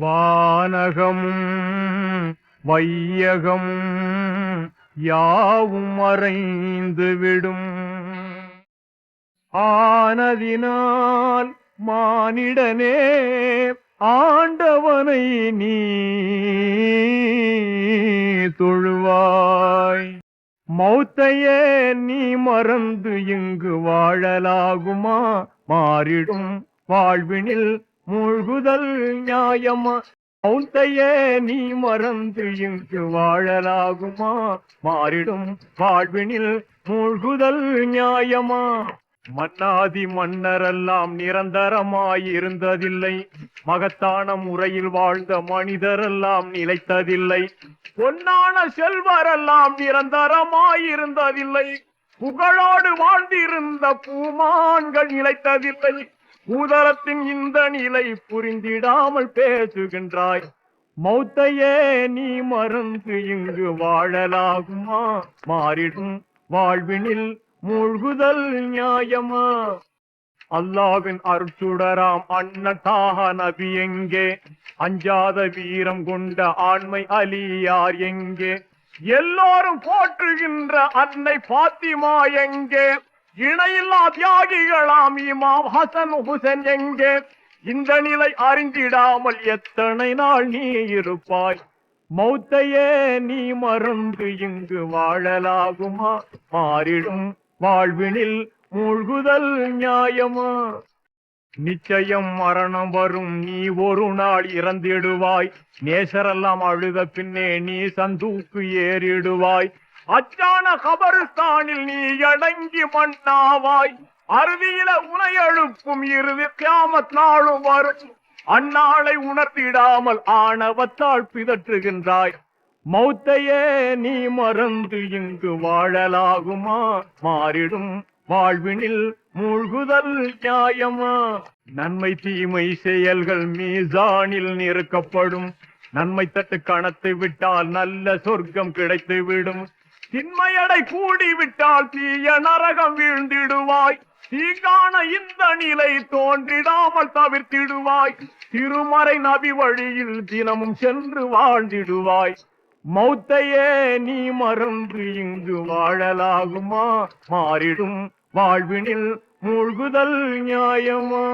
வானகமும் வையகமும் யாவும் மறைந்து விடும். ஆனதினால் மானிடனே ஆண்டவனை நீ தொழுவாய். மௌத்தையே நீ மறந்து இங்கு வாழலாகுமா? மாறிடும் வாழ்வினில் மூழ்குதல் நியாயமா? மௌத்தையே நீ மறந்து இங்கு வாழலாகுமா? மாறிடும் வாழ்வினில் மூழ்குதல் நியாயமா? மன்னாதி மன்னரெல்லாம் நிரந்தரமாயிருந்ததில்லை. மகத்தான முறையில் வாழ்ந்த மனிதரெல்லாம் நிலைத்ததில்லை. பொன்னான செல்வரெல்லாம் நிரந்தரமாயிருந்ததில்லை. புகழோடு வாழ்ந்திருந்த பூமான்கள் நிலைத்ததில்லை. பூதலத்தின் இந்த நிலை புரிந்திடாமல் பேசுகின்றாய். மௌத்தையே நீ மறந்து இங்கு வாழலாகுமா? மாறிடும் வாழ்வினில் மூழ்குதல் நியாயமா? அல்லாவின் அருட்சுடராம் அண்ணதாக நபி எங்கே? அஞ்சாத வீரம் கொண்ட ஆண்மை அலியார் எங்கே? எல்லோரும் போற்றுகின்ற அன்னை பாத்திமா எங்கே? இணையில்லா தியாகிகளாம் இமாம் ஹசன் ஹுசன் எங்கே? இந்த நிலை அறிந்திடாமல் எத்தனை நாள் நீ இருப்பாய்? மௌத்தையே நீ மறந்து இங்கு வாழலாகுமா? மாறிடும் வாழ்வினில் மூழ்குதல் நியாயமா? நிச்சயம் மரணம் வரும், நீ ஒரு நாள் இறந்திடுவாய். நேசரெல்லாம் அழுத பின்னே நீ சந்தூக்கு ஏறிடுவாய். அச்சான கபருஸ்தானில் நீ அடங்கி மண்ணாவாய். அறுதியில உனை எழுப்பும் இறுதி கியாமத் நாளும் வரும். அந்நாளை உணர்த்திடாமல் ஆணவத்தால் பிதற்றுகின்றாய். மௌத்தையே நீ மறந்து இங்கு வாழலாகுமா? மாறிடும் வாழ்வினில் மூழ்குதல் நியாயமா? நன்மை தீமை செயல்கள் மீசானில் நிறுக்கப்படும். நன்மை தட்டு கணத்து விட்டால் நல்ல சொர்க்கம் கிடைத்து விடும். திண்மையடை கூடிவிட்டால் தீய நரகம் வீழ்ந்திடுவாய். தீங்கான இந்த நிலை தோன்றிடாமல் தவிர்த்திடுவாய். திருமறை நபி வழியில் தினமும் சென்று வாழ்ந்திடுவாய். மௌத்தையே நீ மறந்து இங்கு வாழலாகுமா? மாறிடும் வாழ்வினில் மூழ்குதல் நியாயமா?